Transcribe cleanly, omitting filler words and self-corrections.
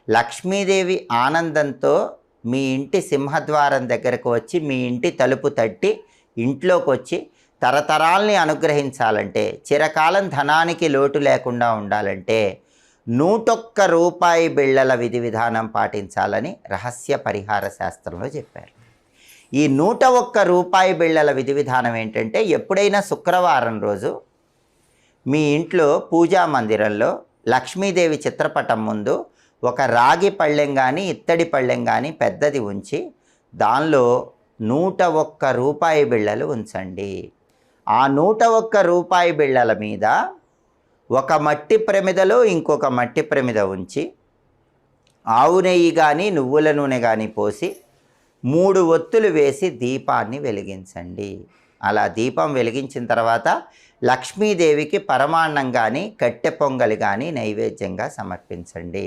లక్ష్మీదేవి ఆనందంతో మీ ఇంటి సింహద్వారం దగ్గరకు వచ్చి మీ ఇంటి తలుపు తట్టి ఇంట్లోకి వచ్చి తరతరాల్ని అనుగ్రహించాలంటే, చిరకాలం ధనానికి లోటు లేకుండా ఉండాలంటే 101 రూపాయి బిళ్ళల విధి విధానం పాటించాలని రహస్య పరిహార శాస్త్రంలో చెప్పారు. ఈ 101 రూపాయి బిళ్ళల విధి విధానం ఏంటంటే, ఎప్పుడైనా శుక్రవారం రోజు మీ ఇంట్లో పూజా మందిరంలో లక్ష్మీదేవి చిత్రపటం ముందు ఒక రాగి పళ్ళెం కానీ ఇత్తడి పళ్ళెం కానీ పెద్దది ఉంచి దానిలో 101 రూపాయి బిళ్ళలు ఉంచండి. ఆ 101 రూపాయి బిళ్ళల మీద ఒక మట్టి ప్రమిదలో ఇంకొక మట్టి ప్రమిద ఉంచి ఆవు నెయ్యి కానీ నువ్వుల నూనె కానీ పోసి 3 ఒత్తులు వేసి దీపాన్ని వెలిగించండి. అలా దీపం వెలిగించిన తర్వాత లక్ష్మీదేవికి పరమాన్నం కానీ కట్టె పొంగలి కానీ నైవేద్యంగా సమర్పించండి.